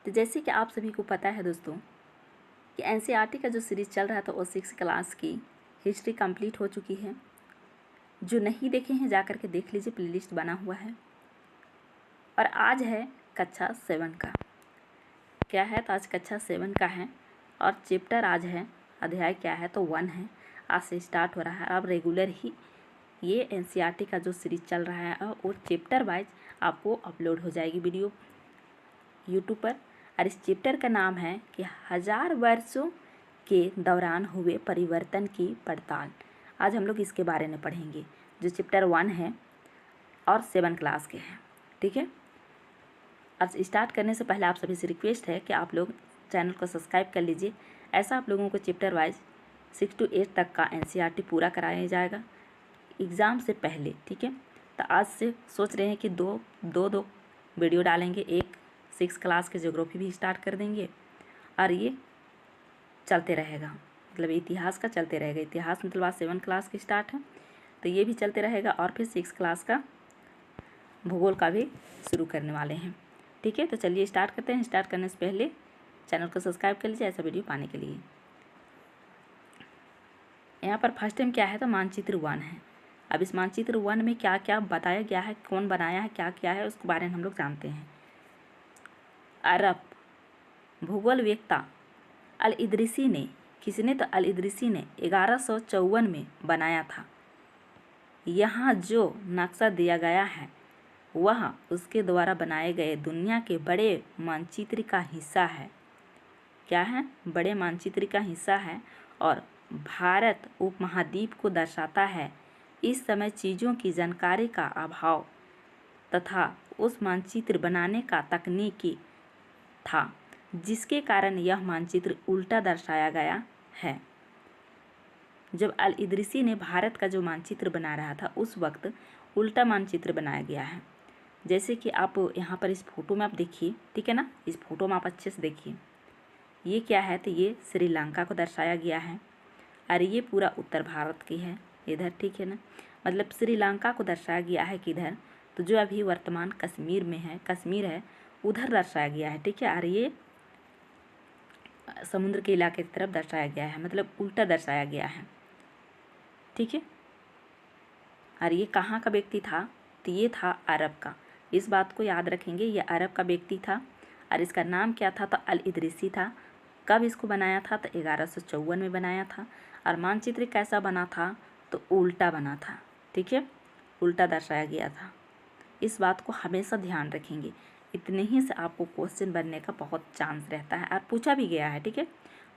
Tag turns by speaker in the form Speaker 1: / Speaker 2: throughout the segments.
Speaker 1: तो जैसे कि आप सभी को पता है दोस्तों कि एनसीईआरटी का जो सीरीज़ चल रहा था वो 6 क्लास की हिस्ट्री कंप्लीट हो चुकी है। जो नहीं देखे हैं जा कर के देख लीजिए, प्लेलिस्ट बना हुआ है। और आज है कक्षा 7 का। क्या है? तो आज कक्षा 7 का है और चैप्टर आज है, अध्याय क्या है तो 1 है। आज से स्टार्ट हो रहा है। अब रेगुलर ही ये एनसीईआरटी का जो सीरीज़ चल रहा है वो चैप्टर वाइज आपको अपलोड हो जाएगी वीडियो यूट्यूब पर। और इस चैप्टर का नाम है कि 1000 वर्षों के दौरान हुए परिवर्तन की पड़ताल। आज हम लोग इसके बारे में पढ़ेंगे, जो चैप्टर 1 है और 7 क्लास के हैं। ठीक है। आज स्टार्ट करने से पहले आप सभी से रिक्वेस्ट है कि आप लोग चैनल को सब्सक्राइब कर लीजिए। ऐसा आप लोगों को चैप्टर वाइज 6 to 8 तक का एनसीईआरटी पूरा कराया जाएगा एग्ज़ाम से पहले। ठीक है। तो आज से सोच रहे हैं कि दो वीडियो डालेंगे। एक 6 क्लास के ज्योग्राफी भी स्टार्ट कर देंगे और ये चलते रहेगा, मतलब इतिहास का चलते रहेगा। इतिहास मतलब आज 7 क्लास की स्टार्ट है तो ये भी चलते रहेगा और फिर 6 क्लास का भूगोल का भी शुरू करने वाले हैं। ठीक है। तो चलिए स्टार्ट करते हैं। स्टार्ट करने से पहले चैनल को सब्सक्राइब कर लीजिए ऐसा वीडियो पाने के लिए। यहाँ पर फर्स्ट टाइम क्या है तो मानचित्र 1 है। अब इस मानचित्र 1 में क्या क्या बताया गया है, कौन बनाया है, क्या क्या है, उसके बारे में हम लोग जानते हैं। अरब भूगोलवेत्ता अल इदरीसी ने, किसने तो अल इदरीसी ने 1154 में बनाया था। यहाँ जो नक्शा दिया गया है वह उसके द्वारा बनाए गए दुनिया के बड़े मानचित्र का हिस्सा है। क्या है? बड़े मानचित्र का हिस्सा है और भारत उपमहाद्वीप को दर्शाता है। इस समय चीज़ों की जानकारी का अभाव तथा उस मानचित्र बनाने का तकनीकी था, जिसके कारण यह मानचित्र उल्टा दर्शाया गया है। जब अल इदरीसी ने भारत का जो मानचित्र बना रहा था उस वक्त उल्टा मानचित्र बनाया गया है। जैसे कि आप यहाँ पर इस फोटो में आप देखिए, ठीक है ना, इस फोटो में आप अच्छे से देखिए। ये क्या है तो ये श्रीलंका को दर्शाया गया है और ये पूरा उत्तर भारत की है इधर, ठीक है ना। मतलब श्रीलंका को दर्शाया गया है किधर, तो जो अभी वर्तमान कश्मीर में है, कश्मीर है, उधर दर्शाया गया है। ठीक है। और ये समुद्र के इलाके की तरफ दर्शाया गया है, मतलब उल्टा दर्शाया गया है। ठीक है। और ये कहाँ का व्यक्ति था तो ये था अरब का। इस बात को याद रखेंगे, ये अरब का व्यक्ति था और इसका नाम क्या था तो अल इदरीसी था। कब इसको बनाया था तो 1154 में बनाया था। और मानचित्र कैसा बना था तो उल्टा बना था। ठीक है, उल्टा दर्शाया गया था। इस बात को हमेशा ध्यान रखेंगे। इतने ही से आपको क्वेश्चन बनने का बहुत चांस रहता है और पूछा भी गया है। ठीक है,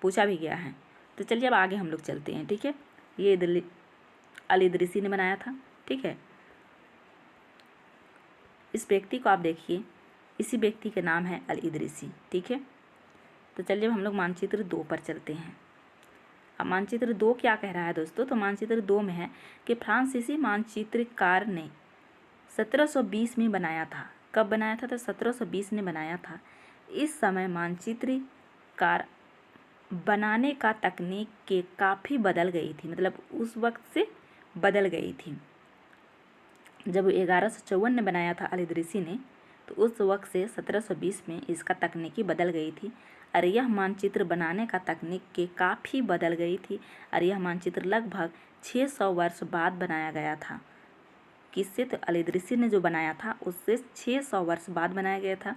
Speaker 1: पूछा भी गया है। तो चलिए अब आगे हम लोग चलते हैं। ठीक है, ये अल इदरीसी ने बनाया था। ठीक है, इस व्यक्ति को आप देखिए, इसी व्यक्ति का नाम है अल इदरीसी। ठीक है। तो चलिए हम लोग मानचित्र 2 पर चलते हैं। अब मानचित्र 2 क्या कह रहा है दोस्तों, तो मानचित्र 2 में है कि फ्रांसीसी मानचित्रकार ने 1720 में बनाया था। कब बनाया था तो 1720 ने बनाया था। इस समय मानचित्रकार बनाने का तकनीक के काफ़ी बदल गई थी, मतलब उस वक्त से बदल गई थी। जब 1154 ने बनाया था अल इदरीसी ने, तो उस वक्त से 1720 में इसका तकनीकी बदल गई थी और यह मानचित्र बनाने का तकनीक के काफ़ी बदल गई थी। और यह मानचित्र लगभग 600 वर्ष बाद बनाया गया था। किससे तो अल इदरीसी ने जो बनाया था उससे 600 वर्ष बाद बनाया गया था।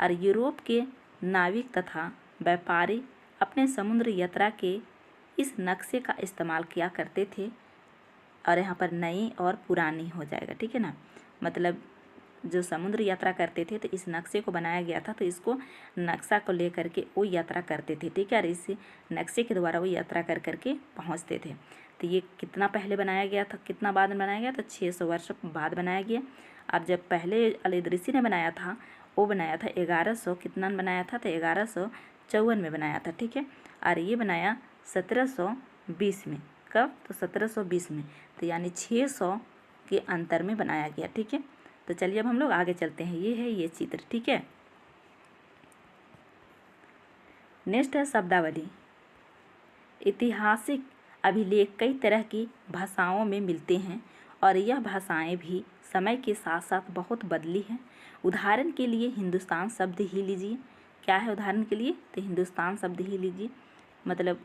Speaker 1: और यूरोप के नाविक तथा व्यापारी अपने समुद्र यात्रा के इस नक्शे का इस्तेमाल किया करते थे। और यहाँ पर नई और पुरानी हो जाएगा। ठीक है ना, मतलब जो समुद्र यात्रा करते थे तो इस नक्शे को बनाया गया था, तो इसको नक्शा को लेकर के वो यात्रा करते थे। ठीक है, और इस नक्शे के द्वारा वो यात्रा कर करके पहुँचते थे। तो ये कितना पहले बनाया गया था, कितना बाद में बनाया गया, तो 600 वर्ष बाद बनाया गया। अब जब पहले अल इदरीसी ने बनाया था वो बनाया था 1100 कितना में बनाया था तो 1154 में बनाया था। ठीक है, और ये बनाया 1720 में। कब तो 1720 में, तो यानी 600 के अंतर में बनाया गया। ठीक है, तो चलिए अब हम लोग आगे चलते हैं। ये है ये चित्र। ठीक है, नेक्स्ट है शब्दावली। ऐतिहासिक अभिलेख कई तरह की भाषाओं में मिलते हैं और यह भाषाएं भी समय के साथ साथ बहुत बदली हैं। उदाहरण के लिए हिंदुस्तान शब्द ही लीजिए। क्या है उदाहरण के लिए, तो हिंदुस्तान शब्द ही लीजिए, मतलब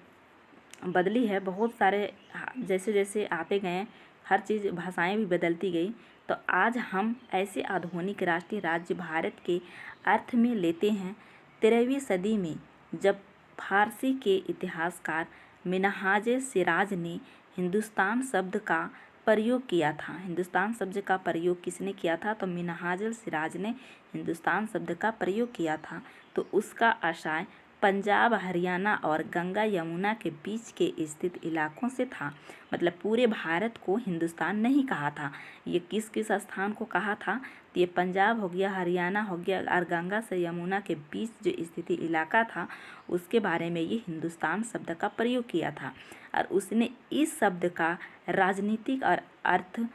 Speaker 1: बदली है बहुत सारे, जैसे जैसे आते गए हर चीज़ भाषाएं भी बदलती गई। तो आज हम ऐसे आधुनिक राष्ट्रीय राज्य भारत के अर्थ में लेते हैं। 13वीं सदी में जब फारसी के इतिहासकार मिनहाज सिराज ने हिंदुस्तान शब्द का प्रयोग किया था। हिंदुस्तान शब्द का प्रयोग किसने किया था, तो मिनहाज सिराज ने हिंदुस्तान शब्द का प्रयोग किया था। तो उसका आशय पंजाब, हरियाणा और गंगा यमुना के बीच के स्थित इलाकों से था। मतलब पूरे भारत को हिंदुस्तान नहीं कहा था। ये किस किस स्थान को कहा था, तो ये पंजाब हो गया, हरियाणा हो गया और गंगा से यमुना के बीच जो स्थिति इलाका था उसके बारे में ये हिंदुस्तान शब्द का प्रयोग किया था। और उसने इस शब्द का राजनीतिक और आर्थिक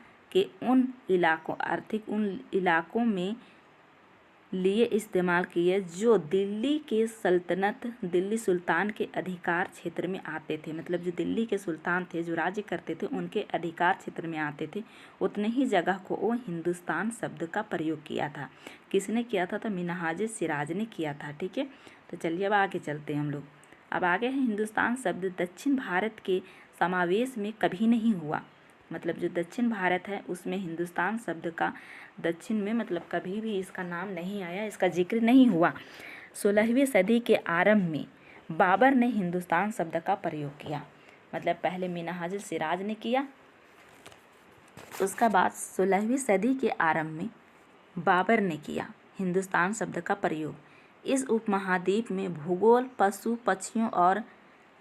Speaker 1: उन इलाकों में लिए इस्तेमाल किए जो दिल्ली के सल्तनत, दिल्ली सुल्तान के अधिकार क्षेत्र में आते थे। मतलब जो दिल्ली के सुल्तान थे, जो राज्य करते थे, उनके अधिकार क्षेत्र में आते थे, उतने ही जगह को वो हिंदुस्तान शब्द का प्रयोग किया था। किसने किया था, तो मिनहाज सिराज ने किया था। ठीक है, तो चलिए अब आगे चलते हैं हम लोग। अब आगे है हिंदुस्तान शब्द दक्षिण भारत के समावेश में कभी नहीं हुआ। मतलब जो दक्षिण भारत है उसमें हिंदुस्तान शब्द का दक्षिण में मतलब कभी भी इसका नाम नहीं आया, इसका जिक्र नहीं हुआ। 16वीं सदी के आरंभ में बाबर ने हिंदुस्तान शब्द का प्रयोग किया। मतलब पहले मिनहाज सिराज ने किया, उसका बाद 16वीं सदी के आरंभ में बाबर ने किया हिंदुस्तान शब्द का प्रयोग। इस उपमहाद्वीप में भूगोल, पशु पक्षियों और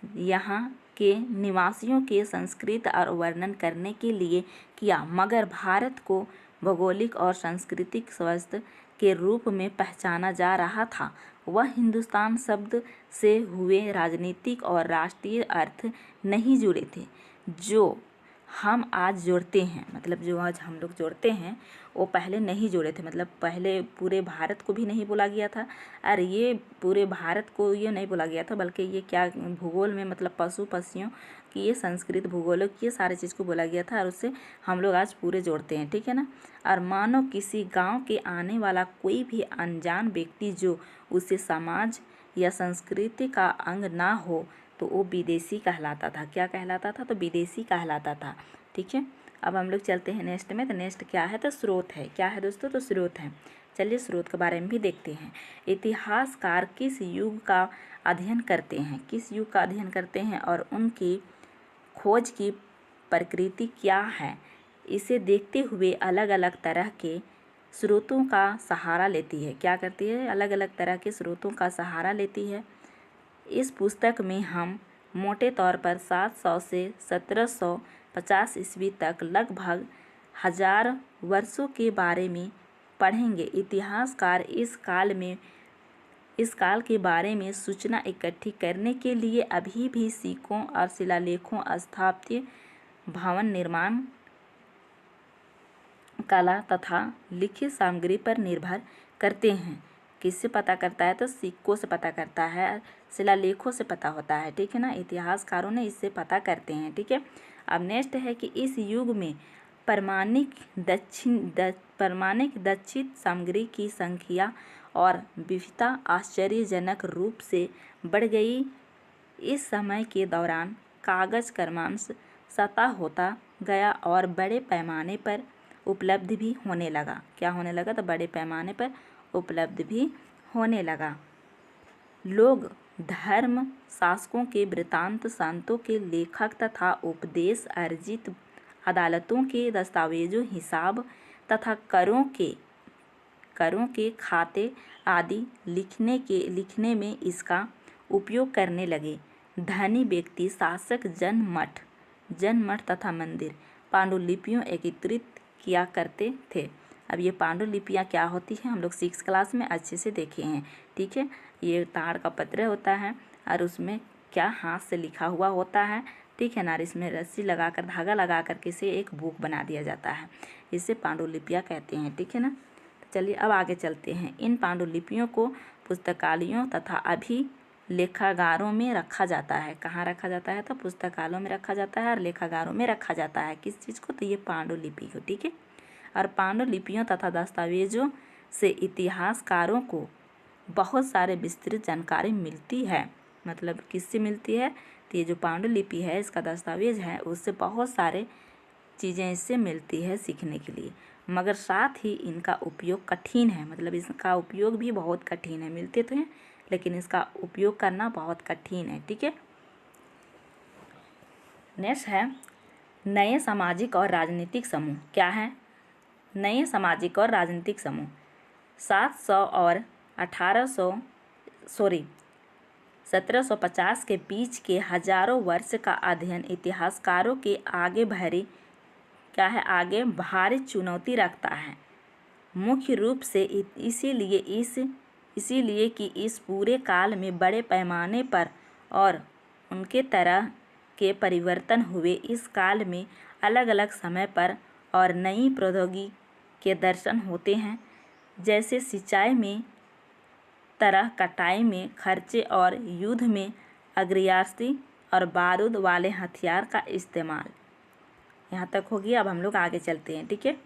Speaker 1: यहाँ के निवासियों के संस्कृति और वर्णन करने के लिए किया, मगर भारत को भौगोलिक और सांस्कृतिक स्वास्थ्य के रूप में पहचाना जा रहा था। वह हिंदुस्तान शब्द से हुए राजनीतिक और राष्ट्रीय अर्थ नहीं जुड़े थे जो हम आज जोड़ते हैं। मतलब जो आज हम लोग जोड़ते हैं वो पहले नहीं जोड़े थे। मतलब पहले पूरे भारत को भी नहीं बोला गया था और ये पूरे भारत को ये नहीं बोला गया था, बल्कि ये क्या भूगोल में मतलब पशु पक्षियों की ये संस्कृत भूगोल की ये सारे चीज़ को बोला गया था और उससे हम लोग आज पूरे जोड़ते हैं। ठीक है ना। और मानो किसी गांव के आने वाला कोई भी अनजान व्यक्ति जो उसे समाज या संस्कृति का अंग ना हो तो वो विदेशी कहलाता था। क्या कहलाता था, तो विदेशी कहलाता था। ठीक है, अब हम लोग चलते हैं नेक्स्ट में। तो नेक्स्ट क्या है, तो स्रोत है। क्या है दोस्तों, तो स्रोत है। चलिए स्रोत के बारे में भी देखते हैं। इतिहासकार किस युग का अध्ययन करते हैं, किस युग का अध्ययन करते हैं और उनकी खोज की प्रकृति क्या है, इसे देखते हुए अलग अलग तरह के स्रोतों का सहारा लेती है। क्या करती है, अलग अलग तरह के स्रोतों का सहारा लेती है। इस पुस्तक में हम मोटे तौर पर 700 से 1750 ईस्वी तक लगभग 1000 वर्षों के बारे में पढ़ेंगे। इतिहासकार इस काल के बारे में सूचना इकट्ठी करने के लिए अभी भी सिक्कों और शिलालेखों, स्थापत्य, भवन निर्माण कला तथा लिखित सामग्री पर निर्भर करते हैं। किससे पता करता है, तो सिक्कों से पता करता है, शिलालेखों से पता होता है। ठीक है ना, इतिहासकारों ने इससे पता करते हैं। ठीक है, अब नेक्स्ट है कि इस युग में प्रमाणिक दक्षित सामग्री की संख्या और विविधता आश्चर्यजनक रूप से बढ़ गई। इस समय के दौरान कागज क्रमश सतह होता गया और बड़े पैमाने पर उपलब्ध भी होने लगा। क्या होने लगा, तो बड़े पैमाने पर उपलब्ध भी होने लगा। लोग धर्म शासकों के वृत्तांत, संतों के लेखक तथा उपदेश अर्जित अदालतों के दस्तावेजों, हिसाब तथा करों के खाते आदि लिखने में इसका उपयोग करने लगे। धनी व्यक्ति, शासक जनमठ तथा मंदिर पांडुलिपियों एकत्रित किया करते थे। अब ये पांडुलिपियाँ क्या होती हैं, हम लोग 6 क्लास में अच्छे से देखे हैं। ठीक है, ये ताड़ का पत्र होता है और उसमें क्या हाथ से लिखा हुआ होता है। ठीक है ना, इसमें रस्सी लगाकर, धागा लगा करके इसे एक बुक बना दिया जाता है, इसे पांडुलिपियाँ कहते हैं। ठीक है ना, तो चलिए अब आगे चलते हैं। इन पांडुलिपियों को पुस्तकालयों तथा अभी लेखागारों में रखा जाता है। कहाँ रखा जाता है, तो पुस्तकालयों में रखा जाता है और लेखागारों में रखा जाता है। किस चीज़ को, तो ये पांडुलिपि को। ठीक है, और पांडुलिपियों तथा दस्तावेजों से इतिहासकारों को बहुत सारे विस्तृत जानकारी मिलती है। मतलब किससे मिलती है? तो ये जो पांडुलिपि है, इसका दस्तावेज है, उससे बहुत सारे चीज़ें इससे मिलती है सीखने के लिए। मगर साथ ही इनका उपयोग कठिन है, मतलब इसका उपयोग भी बहुत कठिन है। मिलते तो हैं लेकिन इसका उपयोग करना बहुत कठिन है। ठीक है, नेक्स्ट है नए सामाजिक और राजनीतिक समूह। क्या है? नए सामाजिक और राजनीतिक समूह 700 और 1750 के बीच के हजारों वर्ष का अध्ययन इतिहासकारों के आगे भारी चुनौती रखता है। मुख्य रूप से इसीलिए कि इस पूरे काल में बड़े पैमाने पर और उनके तरह के परिवर्तन हुए। इस काल में अलग अलग समय पर और नई प्रौद्योगिकी के दर्शन होते हैं, जैसे सिंचाई में, तरह कटाई में, खर्चे और युद्ध में अग्रयास्त्र और बारूद वाले हथियार का इस्तेमाल। यहाँ तक होगी। अब हम लोग आगे चलते हैं। ठीक है,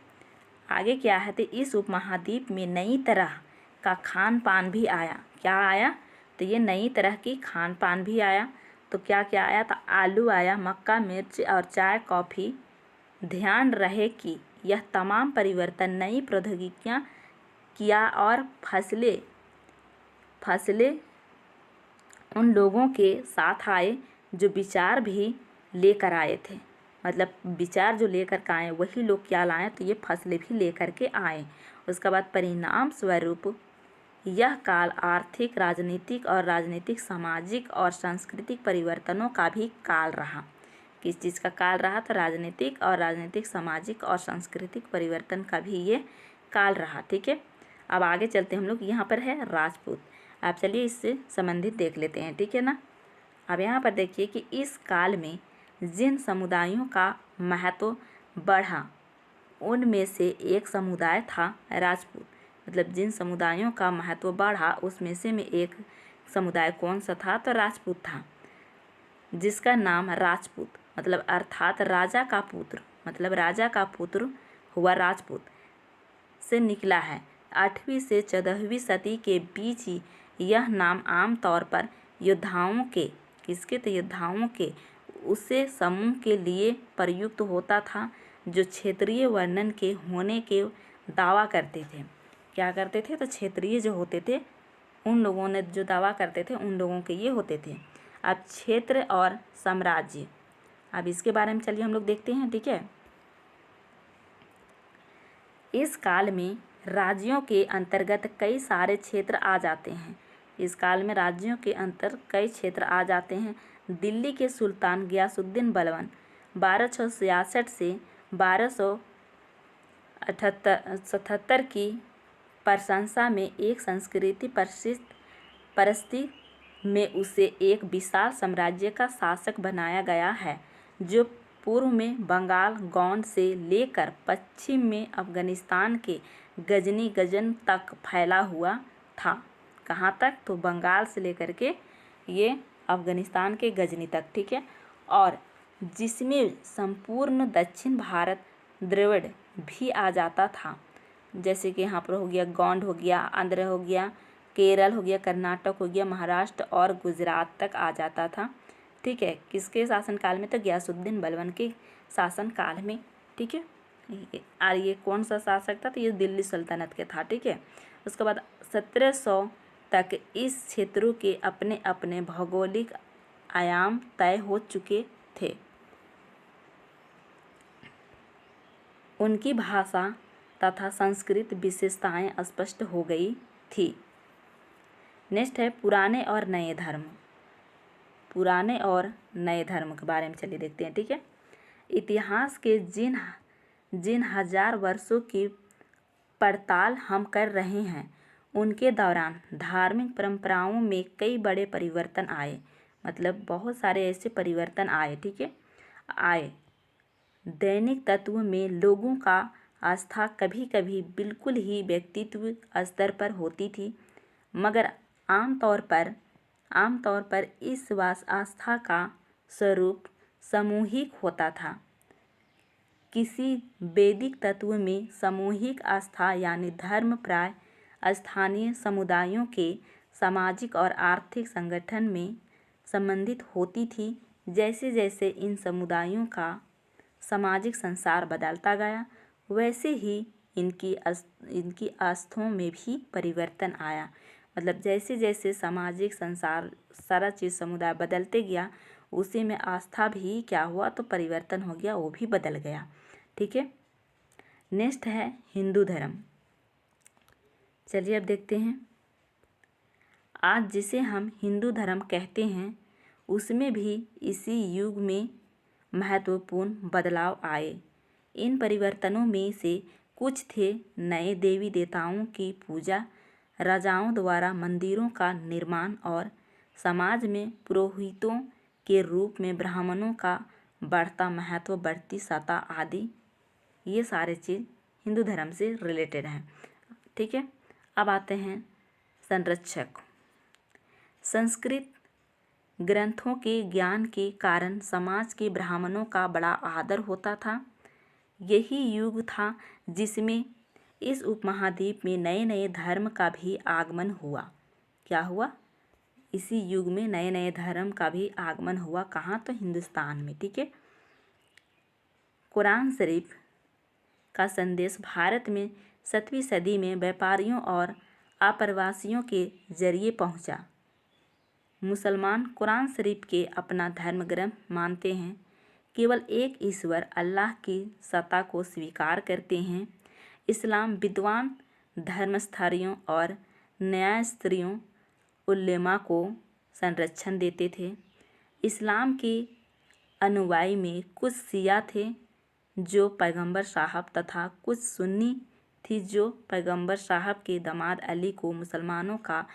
Speaker 1: आगे क्या है? तो इस उपमहाद्वीप में नई तरह का खान पान भी आया। क्या आया? तो ये नई तरह की खान पान भी आया। तो क्या क्या आया? तो आलू आया, मक्का, मिर्च और चाय, कॉफ़ी। ध्यान रहे कि यह तमाम परिवर्तन नई प्रौद्योगिकियाँ किया और फसलें उन लोगों के साथ आए जो विचार भी लेकर आए थे। मतलब विचार जो लेकर के आए वही लोग क्या लाए? तो ये फसलें भी लेकर के आए। उसके बाद परिणाम स्वरूप यह काल आर्थिक, राजनीतिक, सामाजिक और सांस्कृतिक परिवर्तनों का भी काल रहा। किस चीज़ का काल रहा? तो राजनीतिक, सामाजिक और सांस्कृतिक परिवर्तन का भी ये काल रहा। ठीक है, अब आगे चलते हम लोग। यहाँ पर है राजपूत। आप चलिए इससे संबंधित देख लेते हैं। ठीक है ना। अब यहाँ पर देखिए कि इस काल में जिन समुदायों का महत्व बढ़ा उनमें से एक समुदाय था राजपूत। मतलब जिन समुदायों का महत्व बढ़ा उसमें से में एक समुदाय कौन सा था? तो राजपूत था, जिसका नाम राजपूत मतलब अर्थात राजा का पुत्र, मतलब राजा का पुत्र हुआ राजपूत से निकला है। 8वीं से 14वीं सदी के बीच ही यह नाम आम तौर पर योद्धाओं के योद्धाओं के उसे समूह के लिए प्रयुक्त होता था जो क्षेत्रीय वर्णन के होने के दावा करते थे। क्या करते थे? तो क्षेत्रीय जो होते थे उन लोगों ने जो दावा करते थे उन लोगों के ये होते थे। अब क्षेत्र और साम्राज्य, अब इसके बारे में चलिए हम लोग देखते हैं। ठीक है, इस काल में राज्यों के अंतर्गत कई सारे क्षेत्र आ जाते हैं। इस काल में राज्यों के अंतर कई क्षेत्र आ जाते हैं। दिल्ली के सुल्तान गयासुद्दीन बलबन 1266 से 1277 की प्रशंसा में एक संस्कृति परिस्थिति में उसे एक विशाल साम्राज्य का शासक बनाया गया है, जो पूर्व में बंगाल गोंड से लेकर पश्चिम में अफगानिस्तान के गजनी तक फैला हुआ था। कहाँ तक? तो बंगाल से लेकर के ये अफगानिस्तान के गजनी तक। ठीक है, और जिसमें संपूर्ण दक्षिण भारत द्रविड़ भी आ जाता था। जैसे कि यहाँ पर हो गया गोंड, हो गया आंध्र, हो गया केरल, हो गया कर्नाटक, हो गया महाराष्ट्र और गुजरात तक आ जाता था। ठीक है, किसके शासनकाल में? तो गयासुद्दीन बलबन के शासनकाल में। ठीक है, और ये कौन सा शासक था? तो ये दिल्ली सल्तनत के था। ठीक है, उसके बाद 1700 तक इस क्षेत्रों के अपने अपने भौगोलिक आयाम तय हो चुके थे। उनकी भाषा तथा संस्कृत विशेषताएं स्पष्ट हो गई थी। नेक्स्ट है पुराने और नए धर्म। पुराने और नए धर्म के बारे में चलिए देखते हैं। ठीक है, इतिहास के जिन हजार वर्षों की पड़ताल हम कर रहे हैं उनके दौरान धार्मिक परंपराओं में कई बड़े परिवर्तन आए। मतलब बहुत सारे ऐसे परिवर्तन आए। ठीक है, आए। दैनिक तत्व में लोगों का आस्था कभी कभी बिल्कुल ही व्यक्तित्व स्तर पर होती थी, मगर आमतौर पर इस आस्था का स्वरूप सामूहिक होता था। किसी वैदिक तत्व में सामूहिक आस्था यानी धर्म प्राय स्थानीय समुदायों के सामाजिक और आर्थिक संगठन में संबंधित होती थी। जैसे जैसे इन समुदायों का सामाजिक संसार बदलता गया, वैसे ही इनकी आस्थाओं में भी परिवर्तन आया। मतलब जैसे जैसे सामाजिक संसार सारा चीज़ समुदाय बदलते गया, उसी में आस्था भी क्या हुआ, तो परिवर्तन हो गया, वो भी बदल गया। ठीक है, नेक्स्ट है हिंदू धर्म। चलिए अब देखते हैं। आज जिसे हम हिंदू धर्म कहते हैं, उसमें भी इसी युग में महत्वपूर्ण बदलाव आए। इन परिवर्तनों में से कुछ थे नए देवी देवताओं की पूजा, राजाओं द्वारा मंदिरों का निर्माण और समाज में पुरोहितों के रूप में ब्राह्मणों का बढ़ता महत्व, बढ़ती सत्ता आदि। ये सारे चीज़ हिंदू धर्म से रिलेटेड हैं। ठीक है, अब आते हैं संरक्षक। संस्कृत ग्रंथों के ज्ञान के कारण समाज के ब्राह्मणों का बड़ा आदर होता था। यही युग था जिसमें इस उपमहाद्वीप में नए नए धर्म का भी आगमन हुआ। क्या हुआ? इसी युग में नए नए धर्म का भी आगमन हुआ। कहाँ? तो हिंदुस्तान में। ठीक है, कुरान शरीफ का संदेश भारत में 7वीं सदी में व्यापारियों और आप्रवासियों के जरिए पहुंचा। मुसलमान कुरान शरीफ के अपना धर्म ग्रंथ मानते हैं, केवल एक ईश्वर अल्लाह की सत्ता को स्वीकार करते हैं। इस्लाम विद्वान धर्मस्थारियों और न्यायस्त्रियों उलेमा को संरक्षण देते थे। इस्लाम के अनुयायी में कुछ शिया थे जो पैगंबर साहब तथा कुछ सुन्नी थी जो पैगंबर साहब के दामाद अली को मुसलमानों का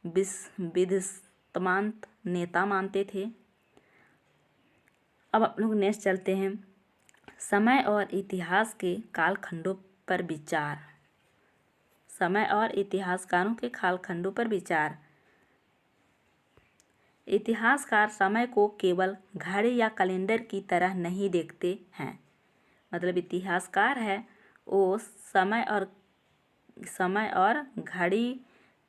Speaker 1: विधस्तमान नेता मानते थे। अब आप लोग नेक्स्ट चलते हैं। समय और इतिहास के कालखंडों पर विचार। समय और इतिहासकारों के कालखंडों पर विचार। इतिहासकार समय को केवल घड़ी या कैलेंडर की तरह नहीं देखते हैं। मतलब इतिहासकार है वो समय और घड़ी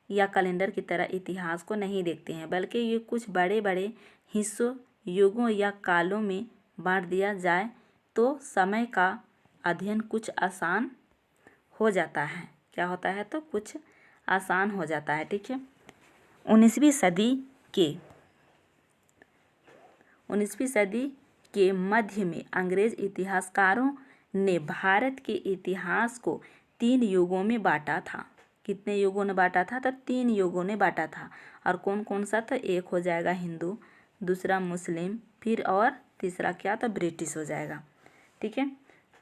Speaker 1: या कैलेंडर की तरह इतिहास को नहीं देखते हैं, बल्कि ये कुछ बड़े बड़े हिस्सों, युगों या कालों में बांट दिया जाए तो समय का अध्ययन कुछ आसान हो जाता है। क्या होता है? तो कुछ आसान हो जाता है। ठीक है, 19वीं सदी के मध्य में अंग्रेज इतिहासकारों ने भारत के इतिहास को 3 युगों में बांटा था। कितने युगों ने बांटा था? तो 3 युगों ने बांटा था। और कौन कौन सा? तो एक हो जाएगा हिंदू, दूसरा मुस्लिम, फिर और तीसरा क्या? तो ब्रिटिश हो जाएगा। ठीक है,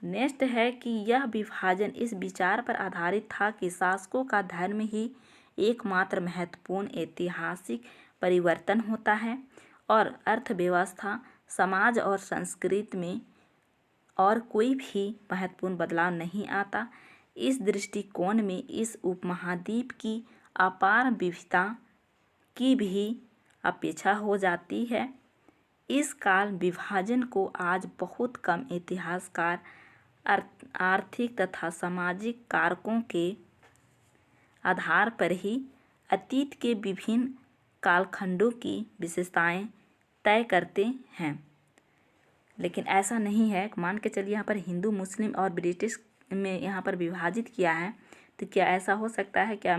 Speaker 1: नेक्स्ट है कि यह विभाजन इस विचार पर आधारित था कि शासकों का धर्म ही एकमात्र महत्वपूर्ण ऐतिहासिक परिवर्तन होता है और अर्थव्यवस्था, समाज और संस्कृति में और कोई भी महत्वपूर्ण बदलाव नहीं आता। इस दृष्टिकोण में इस उपमहाद्वीप की अपार विविधता की भी अपेक्षा हो जाती है। इस काल विभाजन को आज बहुत कम इतिहासकार आर्थिक तथा सामाजिक कारकों के आधार पर ही अतीत के विभिन्न कालखंडों की विशेषताएं तय करते हैं। लेकिन ऐसा नहीं है। मान के चलिए यहाँ पर हिंदू, मुस्लिम और ब्रिटिश में यहाँ पर विभाजित किया है, तो क्या ऐसा हो सकता है? क्या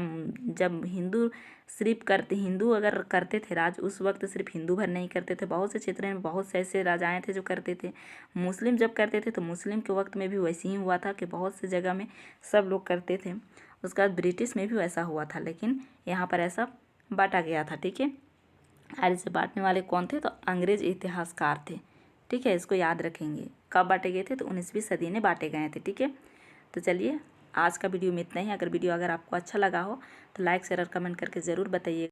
Speaker 1: जब हिंदू अगर करते थे राज, उस वक्त सिर्फ हिंदू भर नहीं करते थे, बहुत से क्षेत्रों में बहुत से ऐसे राजाएं थे जो करते थे। मुस्लिम जब करते थे तो मुस्लिम के वक्त में भी वैसे ही हुआ था कि बहुत से जगह में सब लोग करते थे। उसके बाद ब्रिटिश में भी वैसा हुआ था, लेकिन यहाँ पर ऐसा बांटा गया था। ठीक है, और इसे बांटने वाले कौन थे? तो अंग्रेज इतिहासकार थे। ठीक है, इसको याद रखेंगे। कब बांटे गए थे? तो 19वीं सदी में बांटे गए थे। ठीक है, तो चलिए आज का वीडियो में इतना ही। अगर वीडियो आपको अच्छा लगा हो तो लाइक, शेयर और कमेंट करके ज़रूर बताइए।